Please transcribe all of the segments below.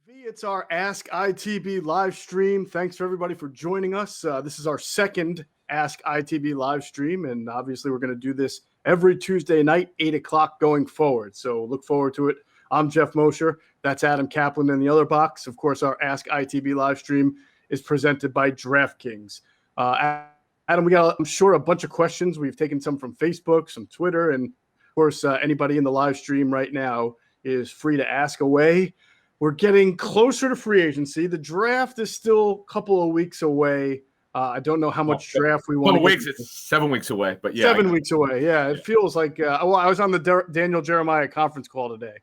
It's our Ask ITB live stream. Thanks for everybody for joining us. This is our second Ask ITB live stream, and obviously we're going to do this every Tuesday night, 8 o'clock going forward. So look forward to it. I'm Jeff Mosher. That's Adam Kaplan in the other box. Of course, our Ask ITB live stream is presented by DraftKings. Adam, we got, I'm sure, a bunch of questions. We've taken some from Facebook, some Twitter, and of course, anybody in the live stream right now is free to ask away. We're getting closer to free agency. The draft is still a couple of weeks away. I don't know how much draft we want. It's 7 weeks away, but yeah. 7 weeks away, yeah. It feels like well, I was on the Daniel Jeremiah conference call today.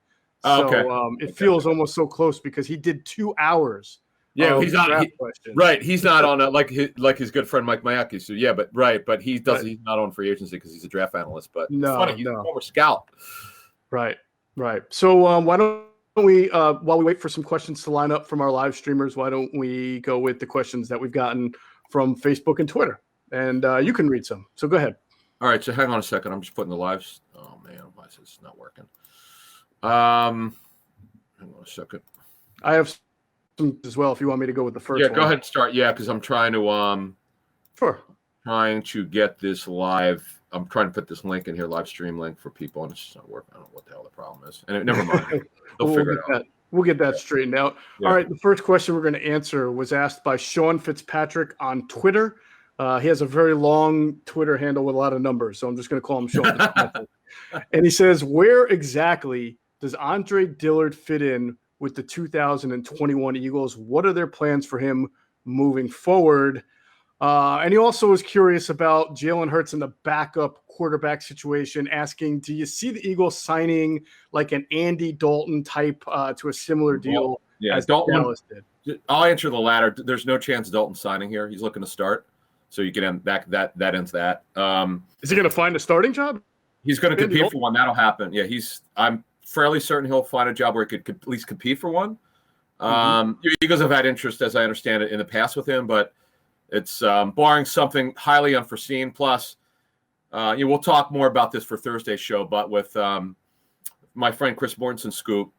So it feels almost so close because he did 2 hours. Yeah, he's not right. He's not on like his good friend Mike Mayaki. So yeah, but he does. Right. He's not on free agency because he's a draft analyst. But it's funny, he's a former scout. Right. So why don't we, while we wait for some questions to line up from our live streamers, why don't we go with the questions that we've gotten from Facebook and Twitter? And you can read some. So go ahead. All right. So hang on a second. I'm just putting the lives. Oh man, why is this not working? Hang on a second. I have some as well if you want me to go with the first one. Yeah, go ahead and start. Yeah, because I'm trying to trying to get this live. I'm trying to put this link in here, live stream link for people, and it's just not working. I don't know what the hell the problem is. And never mind. They'll figure it out. We'll get that straightened out. Yeah. All right, the first question we're going to answer was asked by Sean Fitzpatrick on Twitter. He has a very long Twitter handle with a lot of numbers, so I'm just going to call him Sean Fitzpatrick. And he says, where exactly does Andre Dillard fit in with the 2021 Eagles? What are their plans for him moving forward? And he also was curious about Jalen Hurts in the backup quarterback situation, asking, do you see the Eagles signing like an Andy Dalton type to a similar deal as Dallas did? I'll answer the latter. There's no chance Dalton signing here. He's looking to start. So you can end back that ends that. Is he going to find a starting job? He's going to compete for one. That'll happen. Yeah, I'm fairly certain he'll find a job where he could at least compete for one. Eagles have had interest, as I understand it, in the past with him, but it's barring something highly unforeseen. Plus, we'll talk more about this for Thursday's show, but with my friend Chris Mortensen scoop,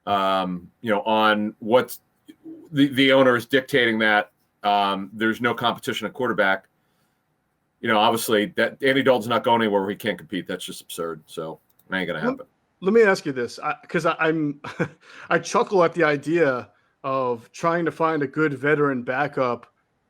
on what the owner is dictating that there's no competition at quarterback. Obviously that Andy Dalton's not going anywhere where he can't compete. That's just absurd. So it ain't going to happen. Let me ask you this, because I chuckle at the idea of trying to find a good veteran backup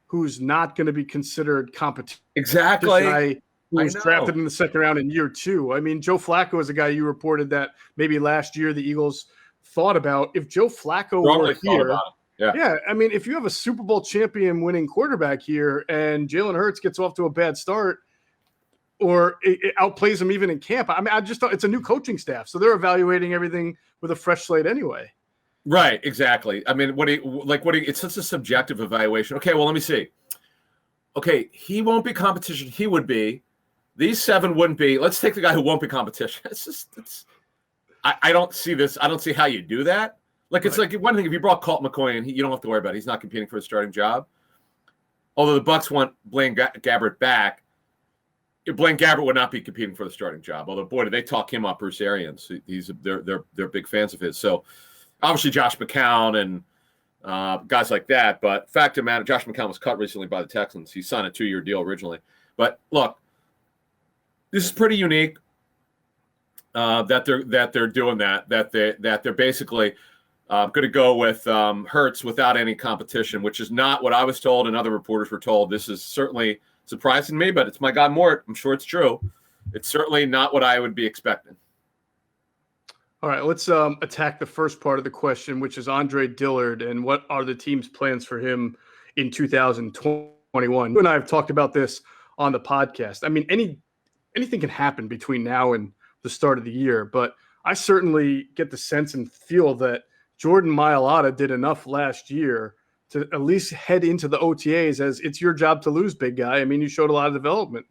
who's not going to be considered competition. Exactly. Who was drafted in the second round in year 2. I mean, Joe Flacco is a guy you reported that maybe last year the Eagles thought about. If Joe Flacco were here, yeah, I mean, if you have a Super Bowl champion winning quarterback here and Jalen Hurts gets off to a bad start or it outplays him even in camp, I mean, I just thought it's a new coaching staff. So they're evaluating everything with a fresh slate anyway. Right, exactly. I mean, it's such a subjective evaluation. Okay, well, let me see. Okay, he won't be competition. He would be. These 7 wouldn't be. Let's take the guy who won't be competition. I don't see this. I don't see how you do that. It's like one thing if you brought Colt McCoy in, you don't have to worry about it. He's not competing for a starting job. Although the Bucs want Blaine Gabbert back, Blaine Gabbert would not be competing for the starting job. Although, boy, did they talk him up, Bruce Arians. They're big fans of his. So, obviously, Josh McCown and guys like that. But fact of the matter, Josh McCown was cut recently by the Texans. He signed a 2-year deal originally. But look, this is pretty unique that they're doing that. That they're basically going to go with Hurts without any competition, which is not what I was told and other reporters were told. This is certainly surprising me, but it's my God Mort. I'm sure it's true. It's certainly not what I would be expecting. All right, let's attack the first part of the question, which is Andre Dillard, and what are the team's plans for him in 2021? You and I have talked about this on the podcast. I mean, anything can happen between now and the start of the year, but I certainly get the sense and feel that Jordan Mailata did enough last year to at least head into the OTAs as it's your job to lose, big guy. I mean, you showed a lot of development.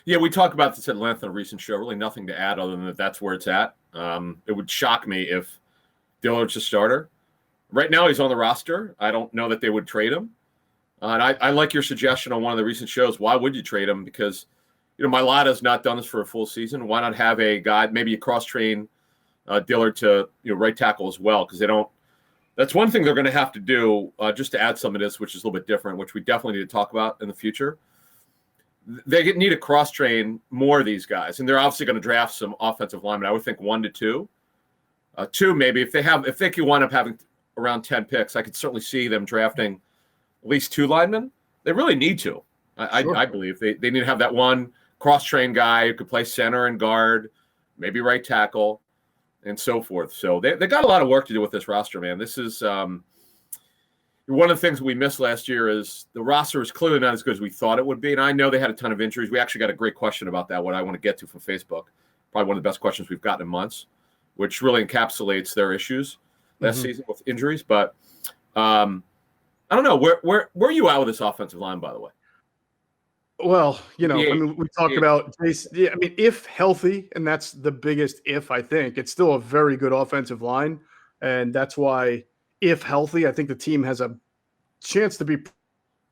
Yeah, we talked about this at length in a recent show. Really nothing to add other than that's where it's at. It would shock me if Dillard's a starter. Right now he's on the roster. I don't know that they would trade him. And I like your suggestion on one of the recent shows. Why would you trade him? Because, Mailata's not done this for a full season. Why not have a guy, maybe a cross-train Dillard to right tackle as well? Because they don't That's one thing they're going to have to do, just to add some of this, which is a little bit different, which we definitely need to talk about in the future. They need to cross-train more of these guys, and they're obviously going to draft some offensive linemen. I would think 1 to 2. 2 maybe. If they could wind up having around 10 picks, I could certainly see them drafting at least 2 linemen. They really need to. I believe they need to have that one cross-trained guy who could play center and guard, maybe right tackle, and so forth. So they got a lot of work to do with this roster, man. This is one of the things we missed last year is the roster is clearly not as good as we thought it would be. And I know they had a ton of injuries. We actually got a great question about that, what I want to get to from Facebook. Probably one of the best questions we've gotten in months, which really encapsulates their issues last season with injuries. But I don't know. Where are you at with this offensive line, by the way? Well, we talked about Jason. Yeah, I mean, if healthy, and that's the biggest if, I think, it's still a very good offensive line. And that's why, if healthy, I think the team has a chance to be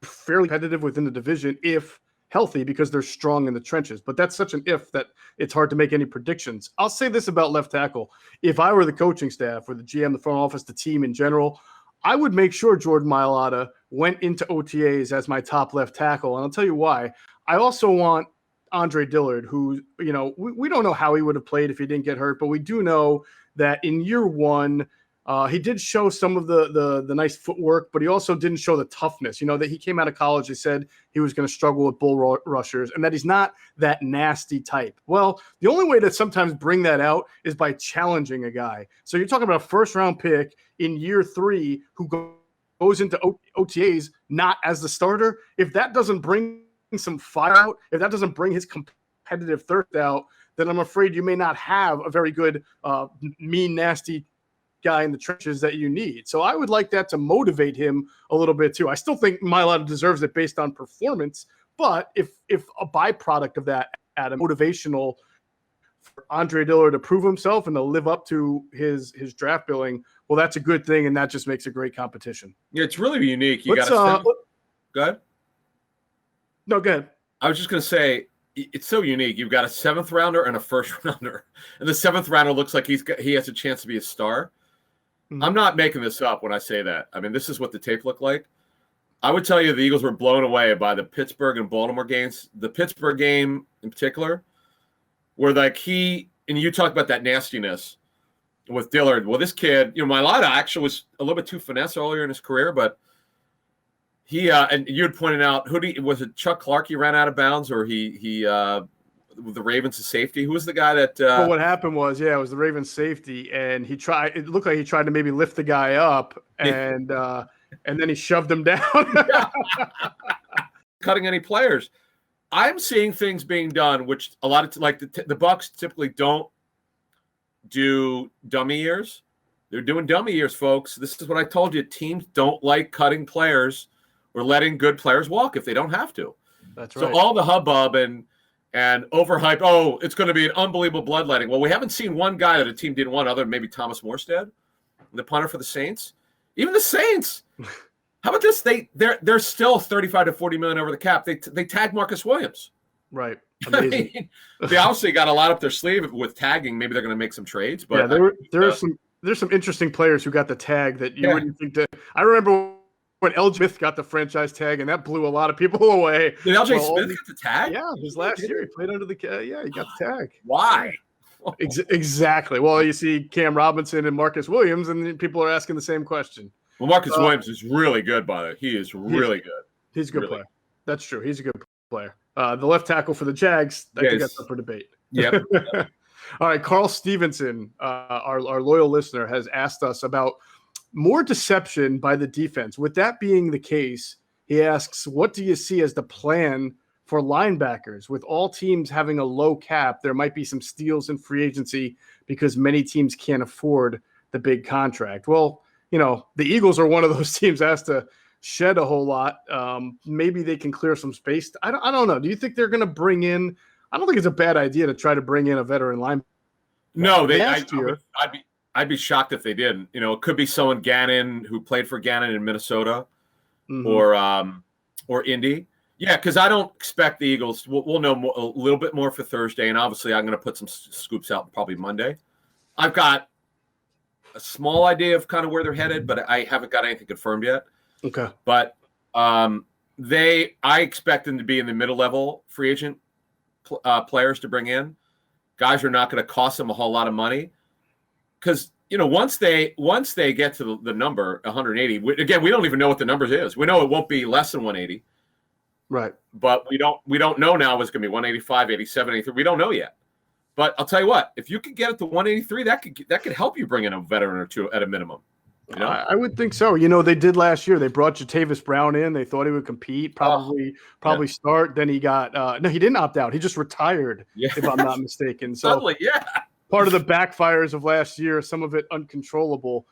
fairly competitive within the division if healthy, because they're strong in the trenches. But that's such an if that it's hard to make any predictions. I'll say this about left tackle. If I were the coaching staff or the GM, the front office, the team in general, I would make sure Jordan Mailata went into OTAs as my top left tackle. And I'll tell you why. I also want Andre Dillard, who, we don't know how he would have played if he didn't get hurt, but we do know that in year one, he did show some of the nice footwork, but he also didn't show the toughness. That he came out of college, he said he was going to struggle with bull rushers and that he's not that nasty type. Well, the only way to sometimes bring that out is by challenging a guy. So you're talking about a first-round pick in year 3 who goes into OTAs not as the starter. If that doesn't bring some fire out, if that doesn't bring his competitive thirst out, then I'm afraid you may not have a very good, mean, nasty guy in the trenches that you need. So I would like that to motivate him a little bit too. I still think Mailata deserves it based on performance, but if a byproduct of that, Adam, motivational for Andre Dillard to prove himself and to live up to his draft billing, well, that's a good thing, and that just makes a great competition. Yeah, it's really unique. You got to go ahead. No, go ahead. I was just going to say, it's so unique. You've got a 7th rounder and a 1st rounder, and the 7th rounder looks like he has a chance to be a star. Mm-hmm. I'm not making this up when I say that. I mean, this is what the tape looked like. I would tell you the Eagles were blown away by the Pittsburgh and Baltimore games. The Pittsburgh game in particular, where and you talk about that nastiness with Dillard. Well, this kid, Mailata actually was a little bit too finesse earlier in his career, but he and you had pointed out, was it Chuck Clark he ran out of bounds, or he with the Ravens' safety? Who was the guy that well, what happened was, it was the Ravens' safety, and it looked like he tried to maybe lift the guy up, and then he shoved him down. Cutting any players. I'm seeing things being done, which a lot of the Bucs typically don't do dummy years. They're doing dummy years, folks. This is what I told you. Teams don't like cutting players or letting good players walk if they don't have to. That's right. So all the hubbub and overhype, it's going to be an unbelievable bloodletting. Well, we haven't seen one guy that a team didn't want other than maybe Thomas Morstead, the punter for the Saints. Even the Saints. How about this? They're still 35 to 40 million over the cap. They tagged Marcus Williams. Right. Amazing. I mean, they obviously got a lot up their sleeve with tagging. Maybe they're going to make some trades. But there's some interesting players who got the tag that you wouldn't think to. I remember when L. Smith got the franchise tag, and that blew a lot of people away. Did L.J. Smith get the tag? Yeah, his last year he played under the he got the tag. Why? Exactly. Well, you see Cam Robinson and Marcus Williams, and people are asking the same question. Well, Marcus Williams is really good, by the way. He is really good. He's a good player. That's true. He's a good player. The left tackle for the Jags, I think that's up for debate. Yep. All right, Carl Stevenson, our loyal listener, has asked us about more deception by the defense. With that being the case, he asks, what do you see as the plan for linebackers? With all teams having a low cap, there might be some steals in free agency because many teams can't afford the big contract. Well, the Eagles are one of those teams that has to shed a whole lot. Maybe they can clear some space. I don't know. Do you think they're going to bring in? I don't think it's a bad idea to try to bring in a veteran linebacker. No, I'd be shocked if they didn't. It could be someone Gannon who played for Gannon in Minnesota, or Indy. Yeah, because I don't expect the Eagles. We'll know a little bit more for Thursday, and obviously I'm going to put some scoops out probably Monday. I've got a small idea of kind of where they're headed, but I haven't got anything confirmed yet. Okay. But I expect them to be in the middle level free agent players to bring in. Guys are not going to cost them a whole lot of money because once they get to the number 180, again, we don't even know what the numbers is. We know it won't be less than 180, right? But we don't know now if it's going to be 185, 87, 83. We don't know yet. But I'll tell you what, if you could get it to 183, that could help you bring in a veteran or two at a minimum. I would think so. They did last year. They brought Jatavis Brown in. They thought he would compete, probably start. Then he got no, he didn't opt out. He just retired, if I'm not mistaken. So suddenly, part of the backfires of last year, some of it uncontrollable.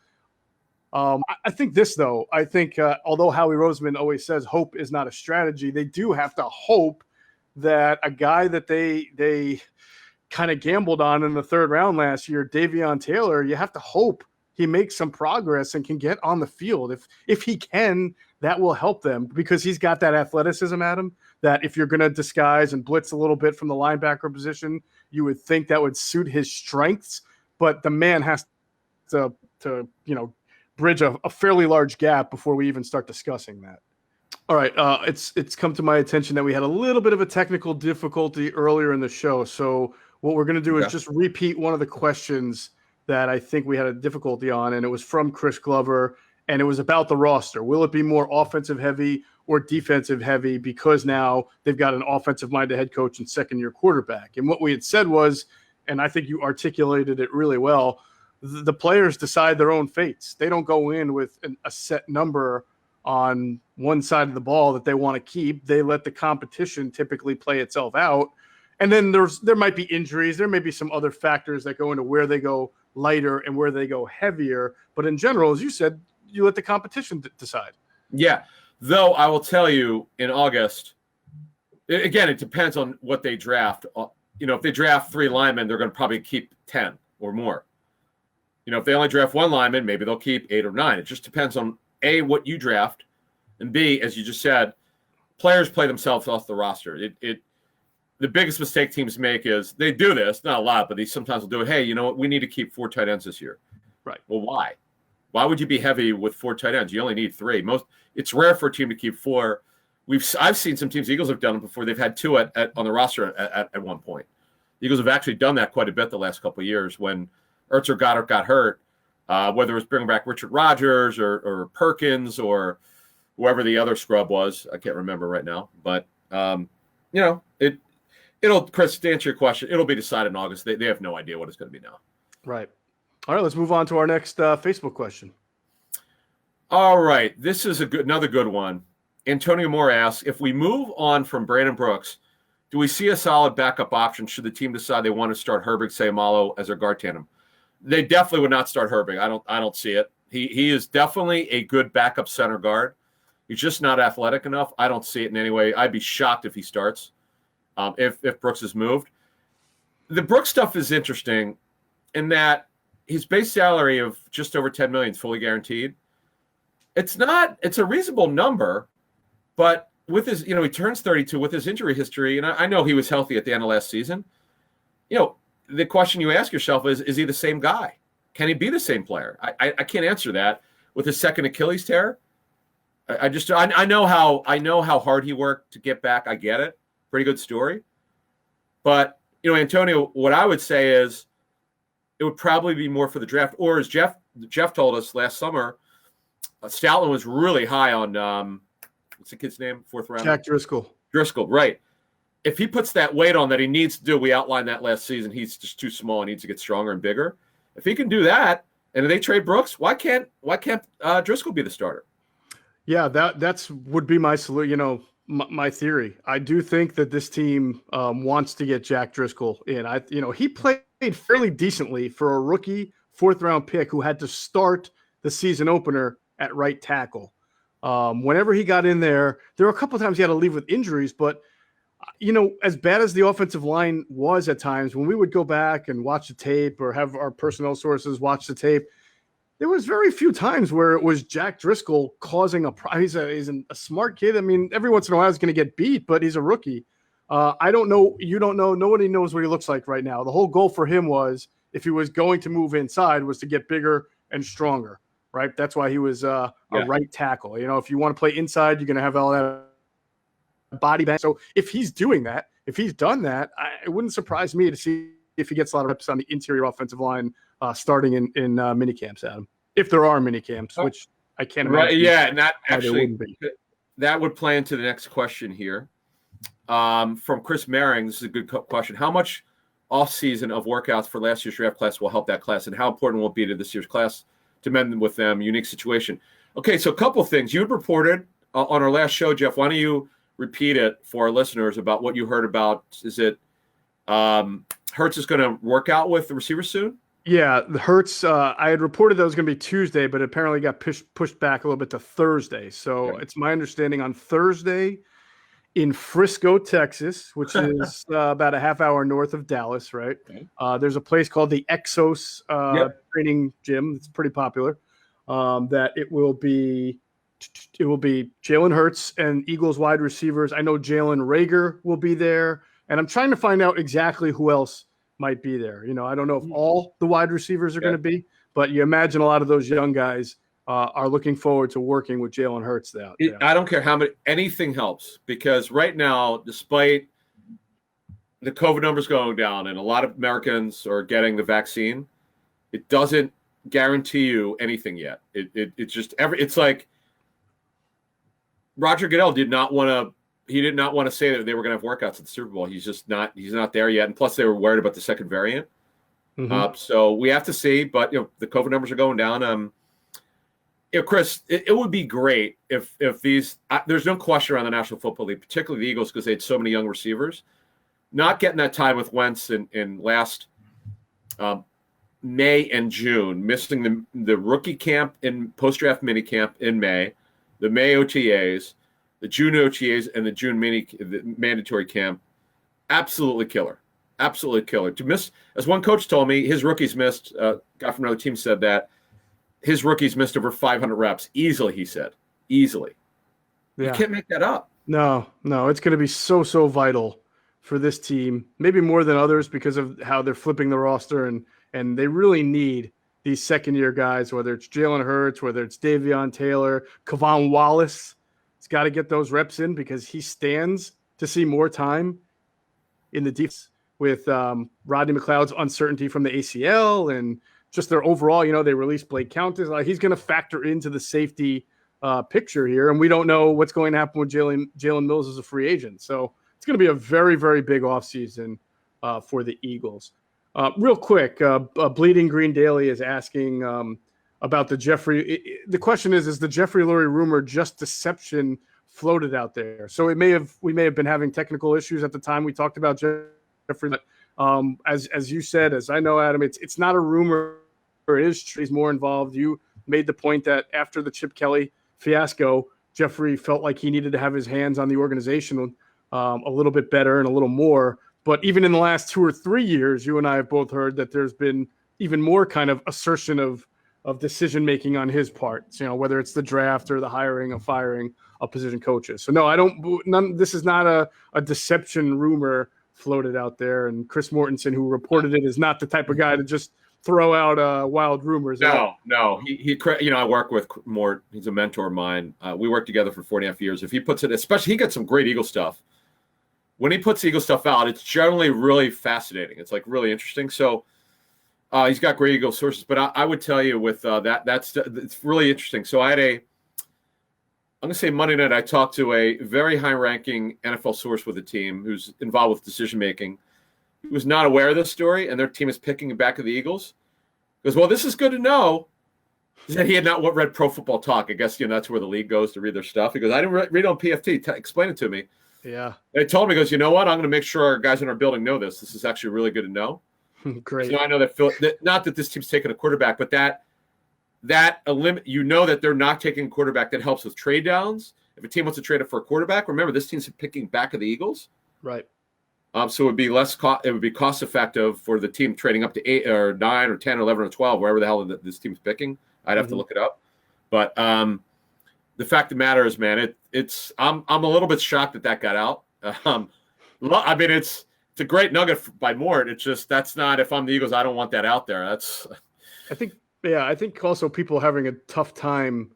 I think this, though. I think although Howie Roseman always says hope is not a strategy, they do have to hope that a guy that they kind of gambled on in the third round last year, Davion Taylor, you have to hope he makes some progress and can get on the field. If he can, that will help them because he's got that athleticism at him that if you're going to disguise and blitz a little bit from the linebacker position, you would think that would suit his strengths. But the man has to bridge a fairly large gap before we even start discussing that. All right, it's come to my attention that we had a little bit of a technical difficulty earlier in the show. So what we're going to do is just repeat one of the questions that I think we had a difficulty on, and it was from Chris Glover, and it was about the roster. Will it be more offensive heavy or defensive heavy because now they've got an offensive-minded head coach and second-year quarterback? And what we had said was, and I think you articulated it really well, the players decide their own fates. They don't go in with a set number on one side of the ball that they want to keep. They let the competition typically play itself out. And then there might be injuries. There may be some other factors that go into where they go lighter and where they go heavier. But in general, as you said, you let the competition decide. Yeah. Though I will tell you in August, again, it depends on what they draft. If they draft 3 linemen, they're going to probably keep 10 or more. If they only draft 1 lineman, maybe they'll keep 8 or 9. It just depends on A, what you draft, and B, as you just said, players play themselves off the roster. The biggest mistake teams make is they do this, not a lot, but they sometimes will do it. Hey, you know what? We need to keep 4 tight ends this year. Right. Well, why? Why would you be heavy with 4 tight ends? You only need 3. It's rare for a team to keep 4. I've seen some teams, Eagles have done it before. They've had 2 on the roster at one point. The Eagles have actually done that quite a bit the last couple of years when Ertz or Goddard got hurt, whether it was bringing back Richard Rodgers or Perkins or whoever the other scrub was. I can't remember right now. But, Chris, to answer your question, it'll be decided in August. They have no idea what it's going to be now. Right. All right, let's move on to our next Facebook question. All right, this is another good one. Antonio Moore asks, if we move on from Brandon Brooks, do we see a solid backup option should the team decide they want to start Herbig Sayamalo as their guard tandem? They definitely would not start Herbig. I don't see it. He is definitely a good backup center guard. He's just not athletic enough. I don't see it in any way. I'd be shocked if he starts. If Brooks is moved. The Brooks stuff is interesting in that his base salary of just over $10 million is fully guaranteed. It's a reasonable number, but with his, he turns 32 with his injury history, and I know he was healthy at the end of last season. The question you ask yourself is he the same guy? Can he be the same player? I can't answer that with his second Achilles tear. I know how hard he worked to get back. I get it. Pretty good story. But, Antonio, what I would say is it would probably be more for the draft. Or as Jeff told us last summer, Stoutland was really high on, what's the kid's name? 4th round? Jack Driscoll. Driscoll, right. If he puts that weight on that he needs to do, we outlined that last season, he's just too small and needs to get stronger and bigger. If he can do that, and if they trade Brooks, why can't Driscoll be the starter? Yeah, that's would be my solution. My theory. I do think that this team wants to get Jack Driscoll in. He played fairly decently for a rookie 4th round pick who had to start the season opener at right tackle. Whenever he got in there were a couple of times he had to leave with injuries, but as bad as the offensive line was at times, when we would go back and watch the tape or have our personnel sources watch the tape, there was very few times where it was Jack Driscoll causing he's a smart kid. I mean, every once in a while he's going to get beat, but he's a rookie. I don't know. You don't know. Nobody knows what he looks like right now. The whole goal for him was, if he was going to move inside, was to get bigger and stronger, right? That's why he was a right tackle. If you want to play inside, you're going to have all that body bang. So if he's doing that, if he's done that, it wouldn't surprise me to see if he gets a lot of reps on the interior offensive line starting in mini camps, Adam. If there are mini camps, which I can't imagine. Right, yeah, and that actually that would play into the next question here. From Chris Maring, this is a good question. How much off-season of workouts for last year's draft class will help that class, and how important will it be to this year's class to mend with them? Unique situation. Okay, so a couple of things. You had reported on our last show, Jeff. Why don't you repeat it for our listeners about what you heard about? Is it Hurts is going to work out with the receivers soon? Yeah, the Hurts. I had reported that it was going to be Tuesday, but it apparently got pushed back a little bit to Thursday. So It's my understanding on Thursday in Frisco, Texas, which is about a half hour north of Dallas, right? Okay. There's a place called the Exos training gym. It's pretty popular. That it will be Jalen Hurts and Eagles wide receivers. I know Jalen Reagor will be there, and I'm trying to find out exactly who else might be there. I don't know if all the wide receivers are going to be, but you imagine a lot of those young guys are looking forward to working with Jalen Hurts there. I don't care how many, anything helps, because right now, despite the COVID numbers going down and a lot of Americans are getting the vaccine, it doesn't guarantee you anything yet. It's just it's like Roger Goodell did not want to say that they were going to have workouts at the Super Bowl. He's not there yet. And plus they were worried about the second variant. Mm-hmm. So we have to see, but the COVID numbers are going down. Chris, it would be great if these, there's no question around the National Football League, particularly the Eagles, because they had so many young receivers, not getting that time with Wentz in last May and June, missing the rookie camp and post-draft mini camp in May, the May OTAs, the June OTAs, and the June the mandatory camp. Absolutely killer. Absolutely killer. To miss, as one coach told me, his rookies missed, guy from another team said that, his rookies missed over 500 reps. Easily, he said. Easily. Yeah. You can't make that up. No. It's going to be so vital for this team, maybe more than others because of how they're flipping the roster, and they really need these second-year guys, whether it's Jalen Hurts, whether it's Davion Taylor, Kavon Wallace. He's got to get those reps in because he stands to see more time in the defense with Rodney McLeod's uncertainty from the ACL and just their overall, they released Blake Countess. He's going to factor into the safety picture here, and we don't know what's going to happen with Jalen Mills as a free agent. So it's going to be a very, very big offseason for the Eagles. Real quick, Bleeding Green Daily is asking about the Jeffrey. The question is the Jeffrey Lurie rumor just deception floated out there? So we may have been having technical issues at the time we talked about Jeffrey. But as you said, as I know, Adam, it's not a rumor. It is true. He's more involved. You made the point that after the Chip Kelly fiasco, Jeffrey felt like he needed to have his hands on the organization a little bit better and a little more. But even in the last 2 or 3 years, you and I have both heard that there's been even more kind of assertion of decision making on his part. Whether it's the draft or the hiring or firing of position coaches. So no, this is not a deception rumor floated out there. And Chris Mortensen, who reported it, is not the type of guy to just throw out wild rumors. No. He I work with Mort. He's a mentor of mine. We worked together for 4.5 years. If he puts it, especially he gets some great Eagle stuff. When he puts Eagle stuff out, it's generally really fascinating. It's like really interesting. So he's got great Eagle sources. But I would tell you with it's really interesting. So I'm going to say Monday night, I talked to a very high-ranking NFL source with the team who's involved with decision-making, who was not aware of this story, and their team is picking back of the Eagles. He goes, well, this is good to know. He said he had not read Pro Football Talk. I guess that's where the league goes to read their stuff. He goes, I didn't read on PFT. Explain it to me. Yeah. And I told him, he goes, you know what? I'm going to make sure our guys in our building know this. This is actually really good to know. Great. So I know that not that this team's taking a quarterback, but that they're not taking a quarterback. That helps with trade downs. If a team wants to trade it for a quarterback, remember this team's picking back of the Eagles. Right. So it would be it would be cost effective for the team trading up to 8 or 9 or 10 or 11 or 12, wherever the hell this team's picking. I'd have to look it up. But the fact of the matter is, man, I'm a little bit shocked that got out. I mean, it's a great nugget by Mort. It's just that's not, if I'm the Eagles, I don't want that out there. I think Yeah, I think also people having a tough time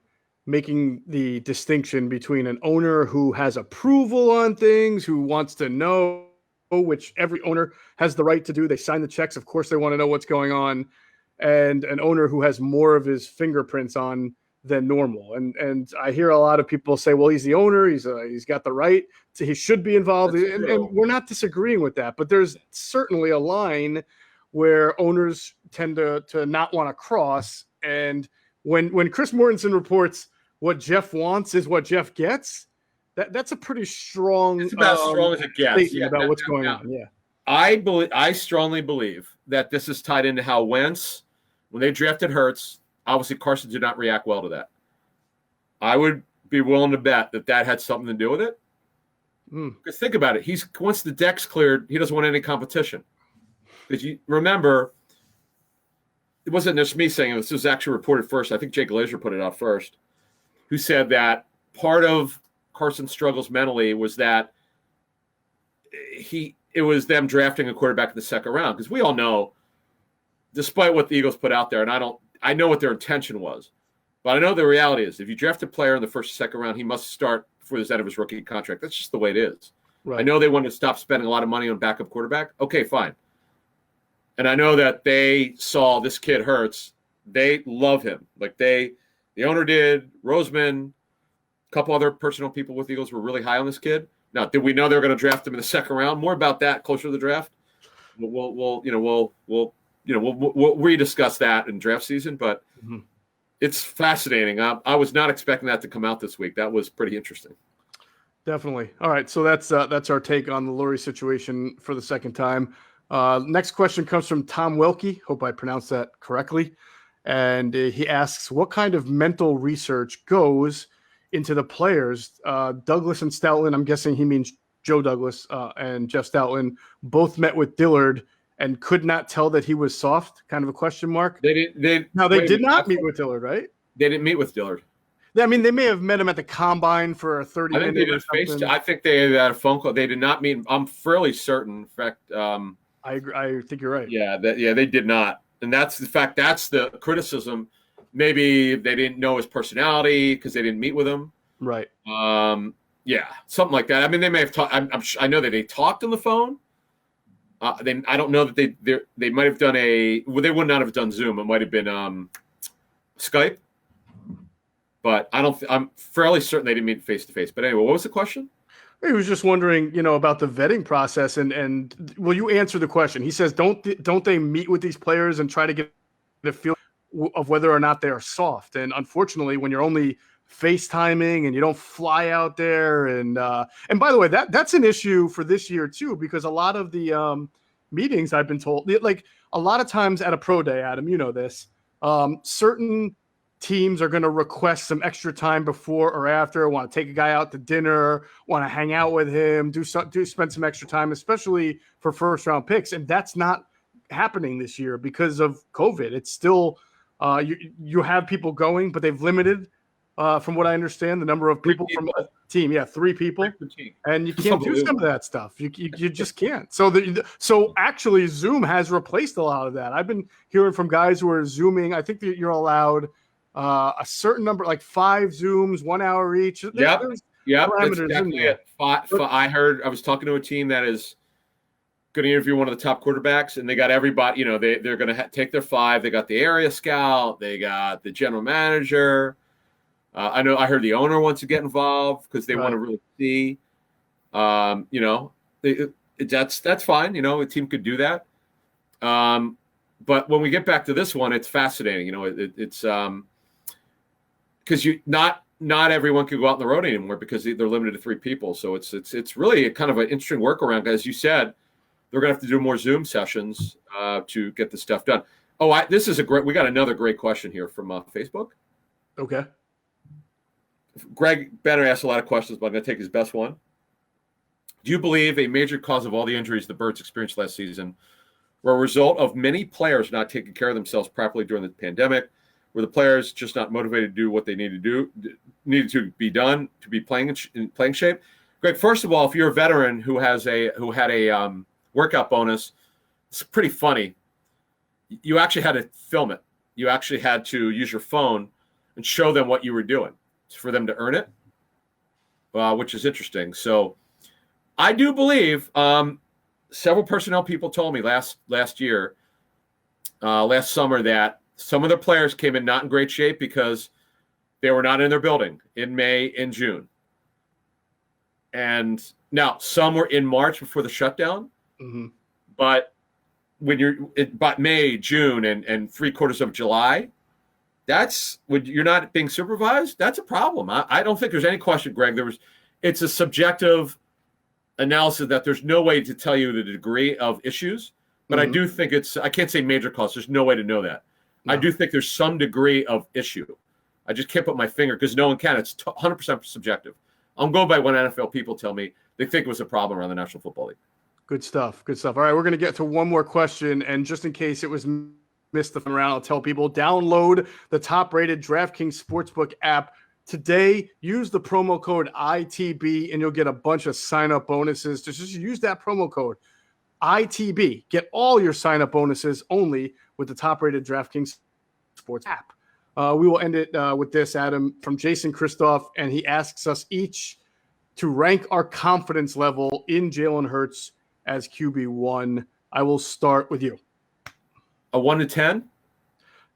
making the distinction between an owner who has approval on things, who wants to know, which every owner has the right to do. They sign the checks. Of course, they want to know what's going on, and an owner who has more of his fingerprints on than normal. And I hear a lot of people say, well, he's the owner. He's got the right to, he should be involved. That's And true. we're not disagreeing with that, but there's certainly a line where owners tend to not want to cross. And when Chris Mortensen reports what Jeff wants is what Jeff gets, that's a pretty strong It's about as strong as it gets. statement Yeah. about what's going on. Yeah. I strongly believe that this is tied into how Wentz, when they drafted Hurts, obviously Carson did not react well to that. I would be willing to bet that had something to do with it. Because think about it. Once the deck's cleared, he doesn't want any competition. Because you remember, it wasn't just me saying it. This was actually reported first. I think Jake Glazer put it out first, who said that part of Carson's struggles mentally was that it was them drafting a quarterback in the second round. Because we all know, despite what the Eagles put out there, and I know what their intention was, but I know the reality is if you draft a player in the first or second round, he must start before the end of his rookie contract. That's just the way it is. Right. I know they want to stop spending a lot of money on backup quarterback. Okay, fine. And I know that they saw this kid Hurts. They love him. Like the owner did, Roseman, a couple other personal people with the Eagles were really high on this kid. Now, did we know they were going to draft him in the second round? More about that closer to the draft. We'll rediscuss that in draft season, but it's fascinating. I was not expecting that to come out this week. That was pretty interesting. Definitely. All right, so that's our take on the Lurie situation for the second time. Next question comes from Tom Wilkie. Hope I pronounced that correctly. And he asks, what kind of mental research goes into the players? Douglas and Stoutland, I'm guessing he means Joe Douglas and Jeff Stoutland, both met with Dillard and could not tell that he was soft, kind of a question mark. They did not meet with Dillard, right? They didn't meet with Dillard. I mean, they may have met him at the combine for a 30-minute. I think they had a phone call. They did not meet. I'm fairly certain. In fact, I agree. I think you're right. Yeah, they did not, and that's the fact. That's the criticism. Maybe they didn't know his personality because they didn't meet with him. Right. Yeah, something like that. I mean, they may have talked. I know that they talked on the phone. I don't know that they might have done they would not have done Zoom. It might have been Skype. But I'm fairly certain they didn't meet face to face. But anyway, what was the question? He was just wondering, about the vetting process, and will you answer the question? He says, don't they meet with these players and try to get a feel of whether or not they are soft? And unfortunately, when you're only FaceTiming and you don't fly out there, and by the way, that's an issue for this year too, because a lot of the meetings I've been told, like a lot of times at a pro day, Adam, you know this, certain teams are going to request some extra time before or after, want to take a guy out to dinner, want to hang out with him, do spend some extra time, especially for first round picks. And that's not happening this year because of COVID. It's still, you have people going, but they've limited, from what I understand, the number of people from a team. Yeah. 3 people. And you can't do some of that stuff. You just can't. So actually Zoom has replaced a lot of that. I've been hearing from guys who are Zooming. I think that you're allowed a certain number, like 5 Zooms, 1 hour each. Yep. That's exactly it. I was talking to a team that is going to interview one of the top quarterbacks, and they got everybody. They're going to take their 5. They got the area scout. They got the general manager. I heard the owner wants to get involved because they want to really see. That's fine. A team could do that. But when we get back to this one, it's fascinating. It's because not everyone can go out on the road anymore because they're limited to 3 people. So it's really a kind of an interesting workaround. As you said, they're going to have to do more Zoom sessions to get this stuff done. This is we got another great question here from Facebook. Okay. Greg Benner asked a lot of questions, but I'm going to take his best one. Do you believe a major cause of all the injuries the Birds experienced last season were a result of many players not taking care of themselves properly during the pandemic? Were the players just not motivated to do what they needed to be done to be playing in playing shape? Greg, first of all, if you're a veteran who had a workout bonus, it's pretty funny. You actually had to film it. you actually had to use your phone and show them what you were doing for them to earn it, which is interesting. So I do believe several personnel people told me last summer that some of the players came in not in great shape because they were not in their building in May and June. And now some were in March before the shutdown, but when but May, June, and 3/4 of July, that's when you're not being supervised. That's a problem. I don't think there's any question, Greg. It's a subjective analysis that there's no way to tell you the degree of issues, but I do think I can't say major cause. There's no way to know that. No. I do think there's some degree of issue. I just can't put my finger because no one can. It's 100% subjective. I'm going by what NFL people tell me they think it was a problem around the National Football League. Good stuff. Good stuff. All right, we're going to get to one more question, and just in case it was missed the time around, I'll tell people download the top-rated DraftKings Sportsbook app today. Use the promo code ITB, and you'll get a bunch of sign-up bonuses. Just use that promo code ITB. Get all your sign-up bonuses only with the top-rated DraftKings Sports app. We will end it with this, Adam, from Jason Christoph, and he asks us each to rank our confidence level in Jalen Hurts as QB1. I will start with you. A 1 to 10?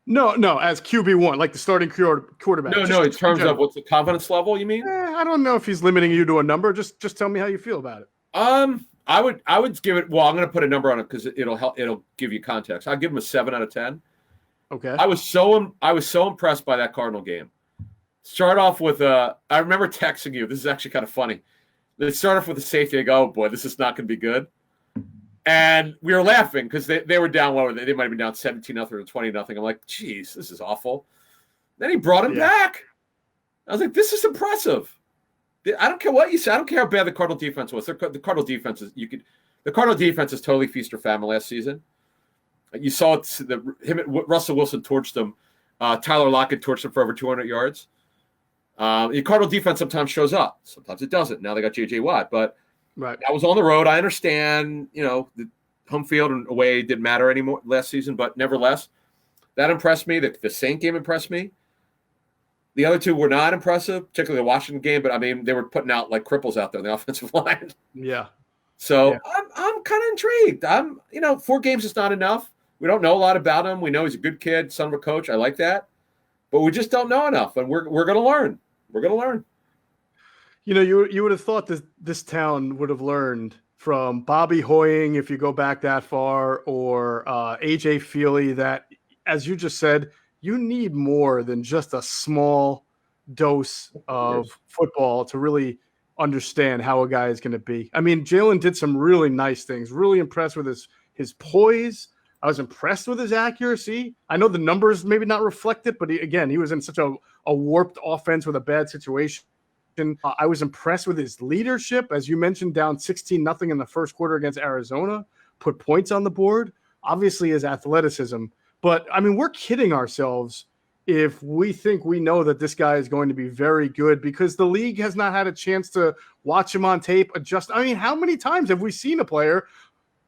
No, as QB1, like the starting quarterback. No, in terms of what's the confidence level, you mean? I don't know if he's limiting you to a number. Just tell me how you feel about it. I would give it. Well, I'm going to put a number on it because it'll help. It'll give you context. I'll give him a 7 out of 10. Okay. I was so impressed by that Cardinal game. Start off with I remember texting you. This is actually kind of funny. They start off with a safety. I go, oh boy, this is not going to be good. And we were laughing because they were down. What were they? They might have been down 17-0 or 20-0. I'm like, geez, this is awful. Then he brought him back. I was like, this is impressive. I don't care what you say. I don't care how bad the Cardinal defense was. The Cardinal defense is the Cardinal defense is totally feast or famine last season. You saw it. Russell Wilson torched them. Tyler Lockett torched them for over 200 yards. The Cardinal defense sometimes shows up. Sometimes it doesn't. Now they got J.J. Watt, but that was on the road. I understand, the home field and away didn't matter anymore last season, but nevertheless, that impressed me. The Saint game impressed me. The other two were not impressive, particularly the Washington game, but I mean, they were putting out like cripples out there on the offensive line. Yeah. So yeah. I'm kind of intrigued. 4 games is not enough. We don't know a lot about him. We know he's a good kid, son of a coach. I like that. But we just don't know enough, and we're going to learn. We're going to learn. You would have thought this town would have learned from Bobby Hoying, if you go back that far, or A.J. Feely, that, as you just said, you need more than just a small dose of football to really understand how a guy is going to be. I mean, Jalen did some really nice things, really impressed with his poise. I was impressed with his accuracy. I know the numbers maybe not reflect it, but he was in such a warped offense with a bad situation. I was impressed with his leadership. As you mentioned, down 16-0 in the first quarter against Arizona, put points on the board. Obviously, his athleticism. But, I mean, we're kidding ourselves if we think we know that this guy is going to be very good because the league has not had a chance to watch him on tape, adjust. I mean, how many times have we seen a player,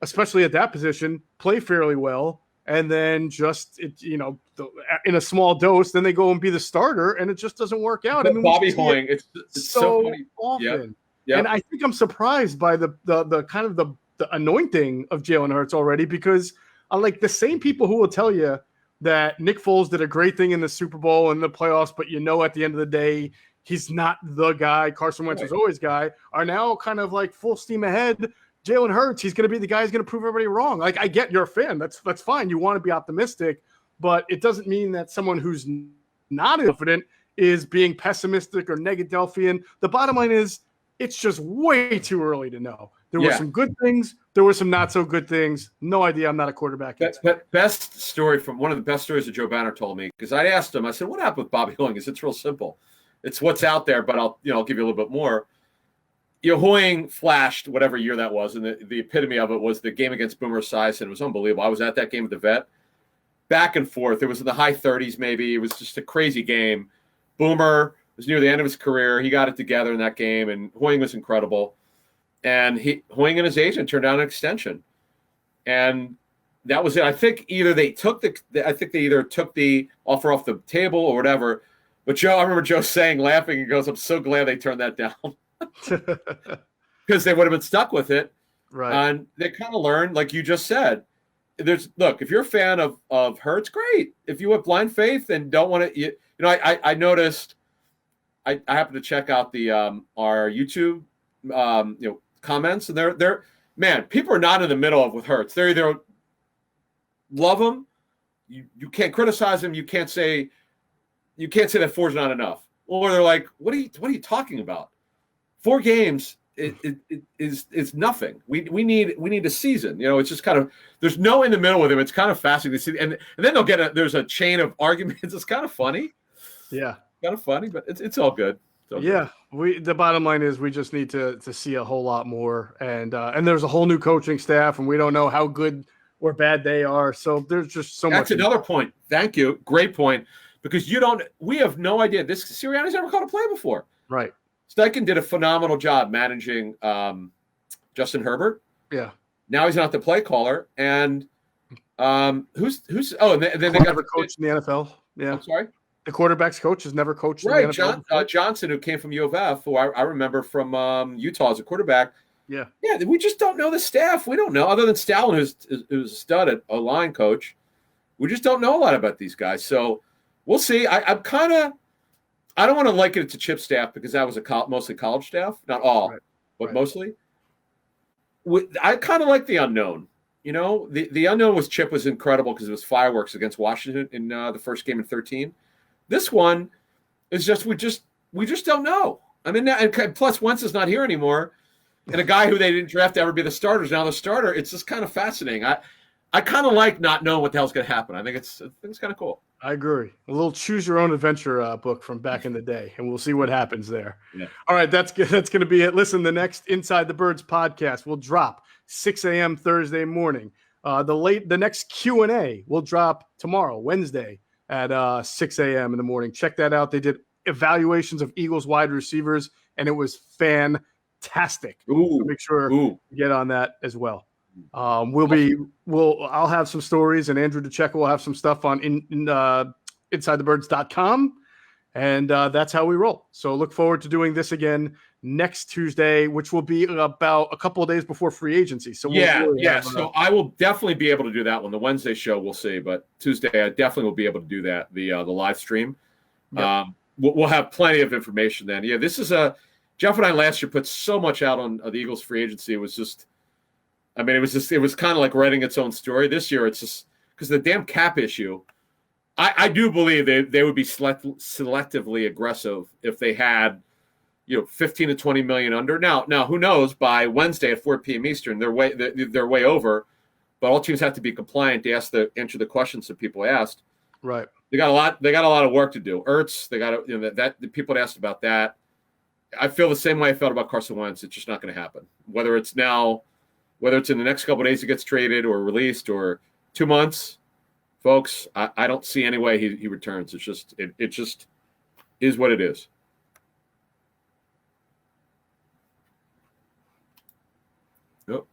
especially at that position, play fairly well, and then just, in a small dose, then they go and be the starter, and it just doesn't work out. I mean, Bobby Hoying, it's so funny. Often. Yep. And I think I'm surprised by the kind of the anointing of Jalen Hurts already because like the same people who will tell you that Nick Foles did a great thing in the Super Bowl and the playoffs, but at the end of the day, he's not the guy. Carson Wentz was always guy, are now kind of like full steam ahead. Jalen Hurts, he's going to be the guy who's going to prove everybody wrong. Like, I get you're a fan. That's fine. You want to be optimistic, but it doesn't mean that someone who's not confident is being pessimistic or Negadelphian. The bottom line is it's just way too early to know. There were some good things. There were some not so good things. No idea. I'm not a quarterback. Best story from one of the best stories that Joe Banner told me, because I asked him, I said, what happened with Bobby Hoying? It's real simple. It's what's out there, but I'll give you a little bit more. Hoying flashed whatever year that was, and the epitome of it was the game against Boomer Esiason. It was unbelievable. I was at that game at the Vet. Back and forth. It was in the high 30s maybe. It was just a crazy game. Boomer was near the end of his career. He got it together in that game, and Hoying was incredible. And Hoying and his agent turned down an extension. And that was it. I think either they took the offer off the table or whatever. But I remember Joe saying, laughing, he goes, "I'm so glad they turned that down because they would have been stuck with it." Right. And they kind of learned, like you just said. Look, if you're a fan of Hurts, great. If you have blind faith and don't want to, I noticed. I happened to check out the our YouTube, comments, and they're man, people are not in the middle of with Hurts. They're either love him, you can't criticize him, you can't say that 4's not enough, or they're like, what are you talking about? 4 games is nothing. We need a season. It's just kind of, there's no in the middle with him. It's kind of fascinating to see, and then there's a chain of arguments. It's kind of funny. Yeah. Kind of funny, but it's all good. Yeah, the bottom line is we just need to see a whole lot more, and there's a whole new coaching staff, and we don't know how good or bad they are. So there's just so much. That's another point. Thank you. Great point. Because we have no idea. This Sirianni's never called a play before. Right. Steichen did a phenomenal job managing Justin Herbert. Yeah. Now he's not the play caller, and who's and then they got the coach in the NFL. Yeah. I'm sorry. The quarterback's coach has never coached in the NFL. Johnson, who came from U of F, who I remember from Utah as a quarterback. Yeah. Yeah, we just don't know the staff. We don't know, other than Stalin, who's a stud at O-line coach. We just don't know a lot about these guys. So we'll see. I don't want to liken it to Chip's staff because that was mostly college staff. Not all, but mostly. I kind of like the unknown. The unknown with Chip was incredible because it was fireworks against Washington in the first game in 2013. This one is just we just don't know. I mean, and plus Wentz is not here anymore, and a guy who they didn't draft to ever be the starter is now the starter. It's just kind of fascinating. I kind of like not knowing what the hell's going to happen. I think it's kind of cool. I agree. A little choose your own adventure book from back in the day, and we'll see what happens there. Yeah. All right, that's good. That's going to be it. Listen, the next Inside the Birds podcast will drop 6 a.m. Thursday morning. The next Q&A will drop tomorrow, Wednesday, at 6 a.m. in the morning. Check that out. They did evaluations of Eagles wide receivers, and it was fantastic. Ooh, so make sure you get on that as well. I'll have some stories, and Andrew DeCecco will have some stuff on InsideTheBirds.com, and that's how we roll. So look forward to doing this again next Tuesday, which will be about a couple of days before free agency. So So I will definitely be able to do that one. The Wednesday show, we'll see, but Tuesday I definitely will be able to do that. The live stream. Yep. We'll have plenty of information then. Yeah, this is Jeff and I last year put so much out on the Eagles free agency. It was just. I mean, it was kind of like writing its own story. This year, it's just because the damn cap issue. I do believe they would be selectively aggressive if they had, 15 to 20 million under. Now, who knows? By Wednesday at 4 p.m. Eastern, they're way over. But all teams have to be compliant to answer the questions that people asked. Right. They got a lot of work to do. Ertz, they got that the people had asked about that. I feel the same way I felt about Carson Wentz. It's just not going to happen. Whether it's in the next couple of days he gets traded or released or 2 months, folks, I don't see any way he returns. It's just it just is what it is. Yep.